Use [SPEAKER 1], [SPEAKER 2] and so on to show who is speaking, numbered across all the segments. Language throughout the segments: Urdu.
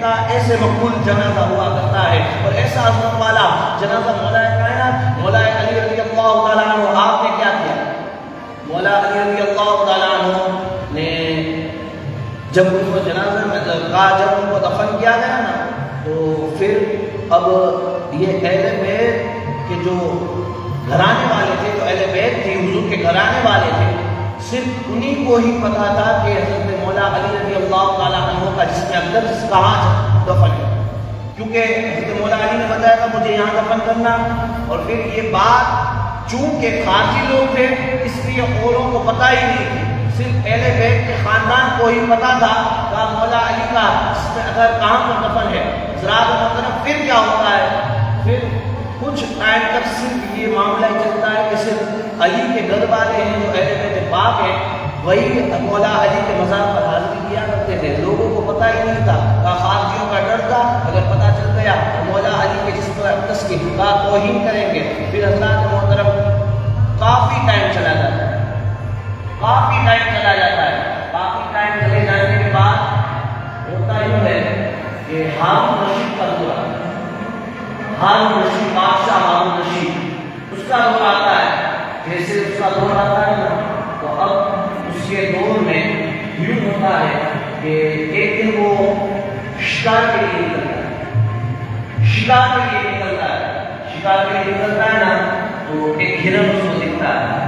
[SPEAKER 1] کا ایسے مقبول جنازہ ہوا کرتا ہے، اور ایسا عظمت والا جنازہ مولا کائنات مولا علی رضی اللہ تعالیٰ عنہ آپ نے کیا کیا؟ مولا علی رضی اللہ تعالیٰ عنہ نے جب ان کو جنازہ میں جب ان کو دفن کیا گیا نا، تو پھر اب یہ اہل بیت کے جو گھرانے والے تھے، جو اہل بیت تھی حضور کے گھرانے والے تھے، صرف انہی کو ہی پتا تھا کہ حضرت مولا علی رضی اللہ تعالیٰ عنہ کا جسم اقدس کہاں دفن ہے، کیونکہ حضرت مولا علی نے بتایا تھا مجھے یہاں دفن کرنا، اور پھر یہ بات چونکہ خارجی لوگ تھے اس لیے اوروں کو پتہ ہی نہیں تھی، صرف اہل بیت کے خاندان کو ہی پتا تھا کہ مولا علی کا جسم اقدس کہاں پر دفن ہے۔ حضرات محترم پھر کیا ہوتا ہے، پھر کچھ ٹائم تک صرف یہ معاملہ چلتا ہے کہ صرف علی کے گھر والے ہیں جو اہل بیت پاک ہیں وہی مولا علی کے مزار پر حاضری کیا کرتے تھے، لوگوں کو پتہ ہی نہیں تھا، خارجیوں کا ڈر تھا اگر پتہ چل گیا مولا علی کے جسم اقدس کی توہین کریں گے۔ پھر حضرات محترم کافی ٹائم چلا جاتا ہے، کافی ٹائم چلا جاتا ہے، کافی ٹائم چلے جانے کے بعد ہوتا یوں ہے کہ ہارون رشید کا دور آتا ہے، ہارون رشید بادشاہ ہارون رشید اس کا دور آتا ہے۔ جیسے اس کا دور آتا ہے نا تو اب اس کے دور میں یوں ہوتا ہے کہ ایک دن وہ شکار کے لیے نکلتا ہے، شکار کے لیے نکلتا ہے، شکار کے لیے نکلتا ہے نا تو ایک ہرن اس کو دکھتا ہے،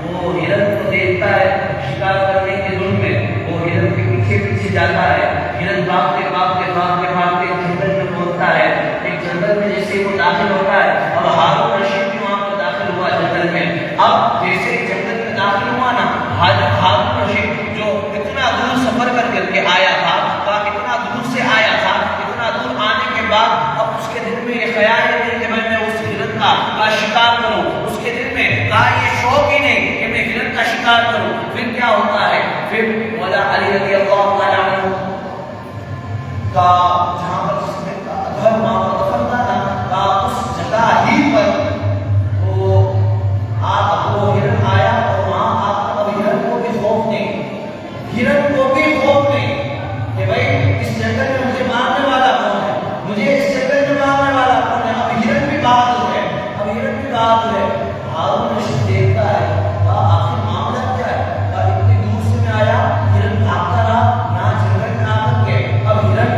[SPEAKER 1] وہ ہرن کو دیکھتا ہے شکار کرنے کے دن میں، وہ ہرن کے پیچھے پیچھے جاتا ہے، ہرن بھاگتے بھاگتے بھاگتے بھاگتے جنگل میں پہنچتا ہے، ایک جنگل میں جیسے وہ داخل ہوتا ہے، اب ہارون رشید بھی وہاں پر داخل ہوا جنگل میں، اب جیسے جنگل میں داخل ہوا نا ہارون رشید جو اتنا دور سفر کر کے آیا تھا، اتنا دور سے آیا تھا، اتنا دور آنے کے بعد اب اس کے دل میں یہ خیال نہیں کہ میں اس ہرن کا شکار کروں، اس کے دل میں یہ شوق ہی نہیں کہ میں ہرن کا شکار کروں۔ پھر کیا ہوتا ہے، پھر مولا علی رضی اللہ تعالیٰ عنہ کا جہاں پر جس میں ادھر وہاں پر دفن تھا اس جگہ ہی پر وہ ہرن آیا، اور وہاں اب ہرن کو بھی خوف نہیں، ہرن کو بھی خوف نہیں کہ بھائی اس جنگل میں مجھے مارنے والا کون ہے، مجھے اس جنگل میں مارنے والا کون ہے، اب ہرن بھی بہادر ہے، اب ہرن بھی بہادر ہے۔ ہارون رشید دیکھتا ہے آخر معاملہ کیا ہے، اتنی دور سے میں آیا، ہرن بھاگتا رہا یہاں جنگل میں آ کر کے، اب ہرن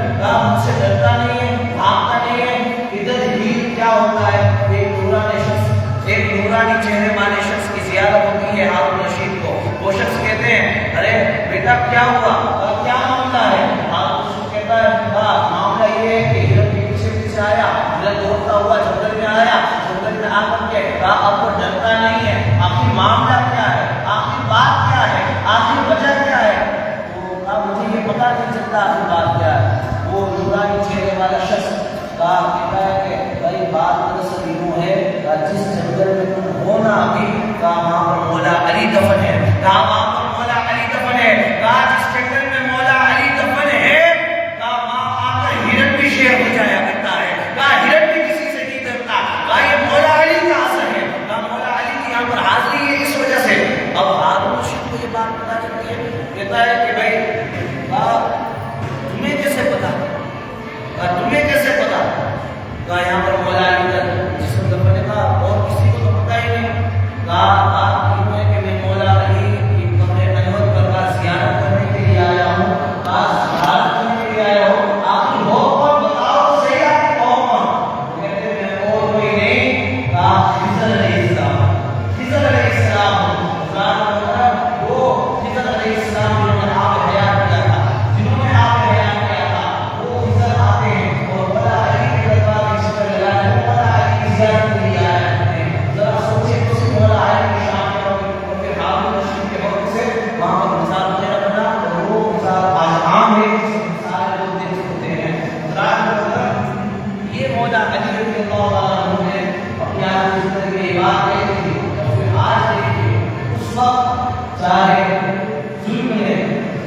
[SPEAKER 1] مجھ سے ڈرتا نہیں ہے، بھاگتا نہیں ہے، ادھر ہی کیا ہوتا ہے ایک نورانی شخص، ایک نورانی چہرے والے شخص کی زیارت ہوتی ہے ہارون رشید کو، وہ شخص کہتے ہیں ارے بیٹا کیا ہوا، کیا معاملہ ہے، ہارون رشید کہتا ہے معاملہ یہ ہے کہ ہرن کے پیچھے پیچھے آیا، ہرن دوڑتا ہوا جنگل میں آیا، جنگل میں آ کر کے اب وہ ڈرتا نہیں ہے، آخر معاملہ کیا ہے، آخر بات کیا ہے، آخر وجہ کیا ہے، تو اب مجھے یہ پتہ نہیں چلتا آخر بات کیا ہے۔ وہ نورانی چہرے والا شخص کہتا ہے کہ بھائی بات دراصل یوں ہے جس جنگل میں تم ہونا ابھی وہاں پر مولا علی دفن ہے، وہاں پر مولا علی دفن ہے، جس جنگل میں مولا علی دفن ہے وہاں آ کر ہرن بھی شیر ہو جایا کرتا ہے، ہرن بھی کسی سے نہیں ڈرتا، یہ مولا علی کا اثر ہے، مولا علی کی یہاں پر حاضری ہے اس وجہ سے۔ اب ہارون رشید کو یہ بات پتا چلتی ہے، کہتا ہے کہ بھائی تمہیں کیسے پتا، تمہیں کیسے پتا، یہاں پر مولا علی کا جسم دفن تھا اور کسی کو تو پتا ہی نہیں، کہ میں مولا علی کی قبر انور پر زیارت کرنے کے لیے آیا ہوں، زیارت کرنے کے لیے آیا ہوں، آخر ہو کون بتاؤ صحیح آپ کون کون، کہتے ہیں میں اور کوئی نہیں، خضر علیہ السلام، خضر علیہ السلام، وہ خضر علیہ السلام جنہوں نے آپ حیات کیا تھا، جنہوں نے آپ حیات کیا تھا، وہ خضر آتے ہیں اور مولا علی کے دربار میں شکر لگاتے ہیں، مولا علی کی زیارت کے لیے آیا کرتے ہیں۔ ذرا سوچے تو صرف مولا علی کی شان ہے اور پھر ہارون رشید کے وقت سے وہاں پر مثال وغیرہ بنا، اور وہ مثال آج عام ہے، سارے لوگ دیکھ سکتے ہیں۔ یہ مولا علی رضی اللہ عنہ نے اپنی آج کی زندگی میں بات دیکھی تھی، اور پھر آج دیکھیے اس وقت چاہے ظلم نے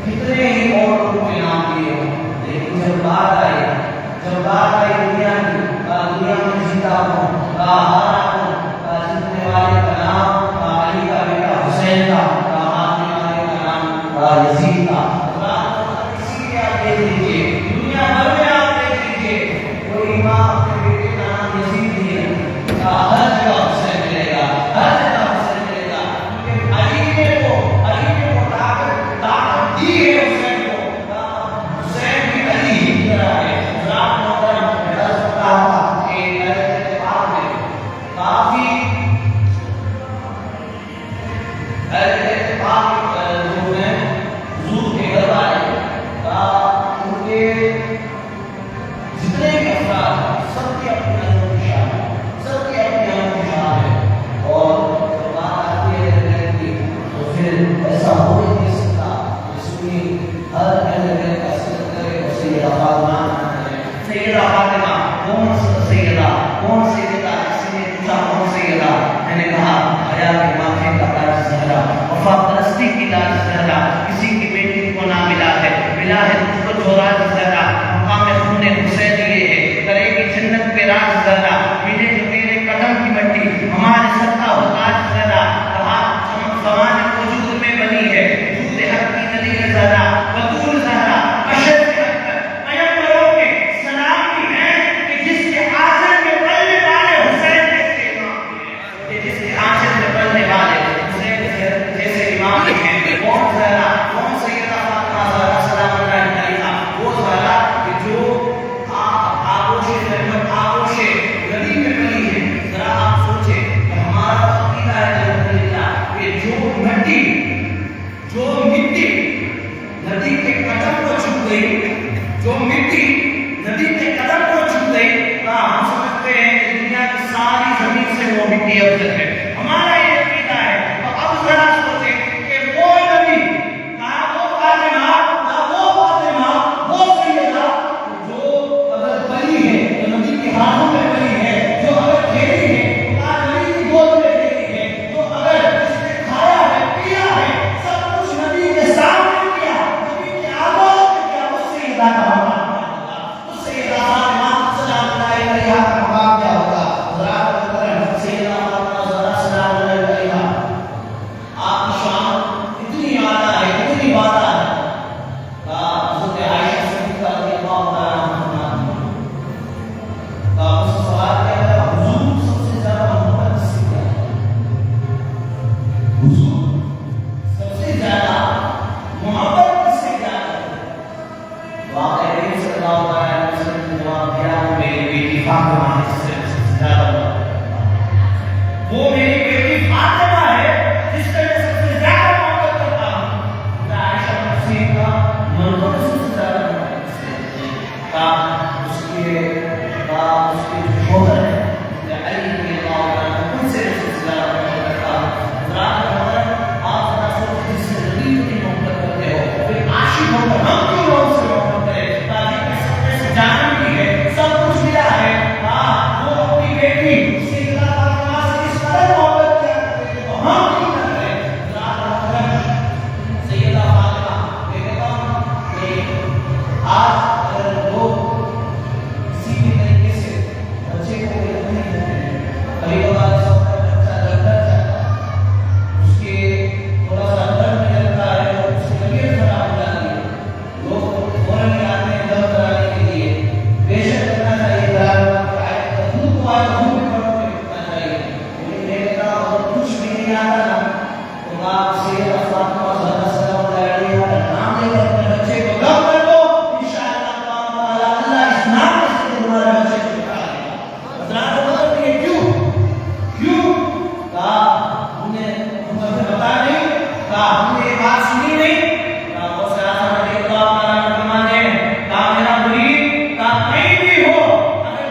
[SPEAKER 1] کتنے ہی اور لوگوں کے نام لیے ہوں، لیکن جب بات آئی دنیا میں جیتا ہوں، ہارا ہوں، جیتنے والے کا نام علی کا بیٹا حسین تھا، ہارنے والے کا نام یزید تھا۔ اسی لیے آپ دیکھ لیجیے دنیا بھر میں آپ جورات زرا مقام خون حسین یہ ہے، کرے گی جنت پہ راز ذرا، ملے جو تیرے قدم کی مٹی ہمارے صدقہ ہو تاج ذرا، کہا زمان وجود میں بنی ہے وجود حق کی ندی ذرا، بطول زہرا بشر سے ہٹ کر پیغمبروں کے سلام بھی ہے کہ جس کے آنچل میں پلنے والے حسین جیسے امام بھی ہیں، کہ جس کے آنچل میں پلنے والے حسین جیسے امام بھی ہیں۔ کون زہرا؟ کون سیدہ فاطمہ زہرا سلام اللہ علیہا؟ وہ زہرا کہ جو آغوش رحمت آغوش نبی میں پلی ہے۔ ذرا آپ سوچیں کہ ہمارا عقیدہ ہے الحمدللہ کہ جو مٹی ندی کے قدم کو چھو گئی، جو مٹی ندی کے قدم کو چھو گئی، ہم سمجھتے ہیں کہ دنیا کی ساری زمین سے وہ مٹی افضل ہے۔ ہمارا یہ عقیدہ ہے۔ تو اب ذرا سوچیں کہ وہ نبی کہاں، وہ فاطمہ وہ سیدہ جو اگر بلی ہے تو نبی کے ہاتھوں میں بلی ہے، جو اگر کھیلی ہے نبی کی گود میں کھیلی ہے، جو اگر اس نے کھایا ہے پیا ہے سب کچھ نبی کے سامنے کیا، نبی کے آگوں میں کیا، اس سیدہ کا مقام کیا ہوگا، اس سیدہ فاطمہ سلام اللہ علیہا کا مقام کیا ہوگا۔ ذرا سیدہ فاطمہ ذرا سلام اللہ علیہا آپ کی شان اتنی اعلیٰ ہے، اتنی بالا ہے، حضرت عائشہ صدیقہ رضی اللہ تعالیٰ عنہا اس سے سوال کیا ہے حضور سب سے زیادہ محبت کس سے کیا ہے؟ حضور سب سے زیادہ محبت کس سے کیا ہے؟ واقعہ کریم صلی اللہ علیہ وسلم نے جواب دیا کہ میری بیٹی فاطمہ ہے جس سے زیادہ محبت کرتا ہوں، وہ میری بیٹی فاطمہ ہے جس سے میں سب سے زیادہ محبت کرتا ہوں۔ عائشہ نفسی کا منظر سب سے زیادہ محبت کس سے کا اس کے جو شوہر ہے علی رضی اللہ عنہ ان سے سب سے زیادہ محبت کرتا ہوں۔ ذرا آپ ذرا سوچیں جس سے نبی کی محبت کرتے ہو پھر عاشق ہو کر ہم کیوں لوگ سے محبت کریں، تاکہ میں سب سے جانم بھی ہے سب کچھ ملا ہے۔ وہ اپنی بیٹی سیدہ فاطمہ سے اس قدر محبت کیا کرتے تھے تو ہم کیوں نہ کریں۔ ذرا سیدہ فاطمہ میں کہتا ہوں کہ آج اگر لوگ کسی بھی طریقے سے بچے کو یقین نہیں کرتے ہیں، کبھی کبھار ایسا ہوتا ہے بچہ ڈر جاتا ہے، اس کے تھوڑا سا درد میں لگتا ہے تو اس کی طبیعت خراب ہو جاتی ہے، لوگ فوراً ہی آتے ہیں درد کرانے کے لیے۔ بے شک کرنا چاہیے دودھ کو آئے دودھ میں پڑھوں میں کرنا چاہیے، لیکن میں کہتا ہوں اگر کچھ بھی نہیں آتا نا تو آپ سیدہ فاطمہ زہرا سلام اللہ علیہا کا نام لے کر اپنے بچے کو دم کر دو، انشاءاللہ اللہ اس نام سے تمہارے بچے کو اٹھا لے گا۔ حضرات مطلب یہ کیوں کہا ہم نے بتا نہیں، کہا ہم نے یہ بات سنی نہیں، کہا غوث اعظم رضی اللہ تعالیٰ عنہ فرماتے ہیں کہا میرا مرید کہا کہیں بھی ہو اگر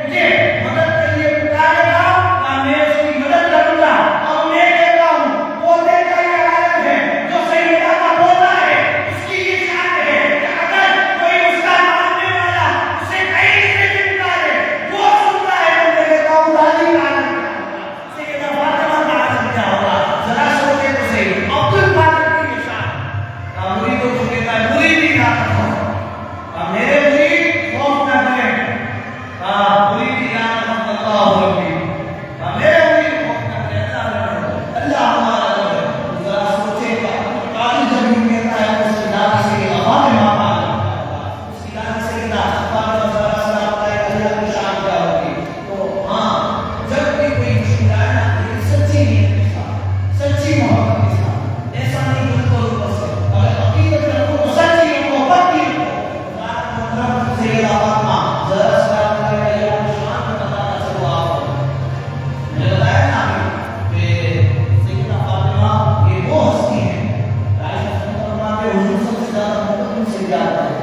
[SPEAKER 1] مجھے مدد کے لیے پکارے گا کہا میں اس کی مدد کروں گا، اور میں کہتا ہوں پوتے کا یہ عالم ہے جو سیدہ کا پوتا ہے، اس کی یہ شان ہے کہ اگر کوئی اس کا ماننے والا اسے کہیں سے بھی پکارے وہ سنتا ہے، تو میں کہتا ہوں دادی کا عالم کیا ہوگا، سیدہ فاطمہ کا عالم کیا ہوگا۔ ذرا سوچے تو صحیح عبد القادر کی یہ شان کہا مریدوں کو کہتا ہے مرید ہی یاد رکھو، کہا میرے مرید خوف نہ کریں، کہا مرید ہی یاد رکھو اللہ ربی، کہا میرے مرید خوف نہ کریں اللہ ہمارا رب ہے۔ ذرا سوچے کہ قاضی جب یہ کہتا ہے اس کی دادی سیدہ فاطمہ کا عالم کیا ہوگا، اس کی دادی سیدہ فاطمہ زہرا سلام اللہ علیہا کی شان کیا ہوگی۔ تو ہاں جب بھی کوئی مشکل آئے نا لیکن سچی نیت کے ساتھ، سچی محبت کے ساتھ، ایسا نہیں کہ کوئی بس ہے، اگر عقیدت رکھو تو سچی رکھو، پکی رکھو۔ سیدہ فاطمہ زہرا سلام اللہ علیہا کی شان میں بتانا چاہوں آپ کو، میں نے بتایا نا کہ سیدہ فاطمہ یہ وہ ہستی ہے عائشہ فرماتے ہیں حضور سب سے زیادہ محبت ان سے زیادہ ہے،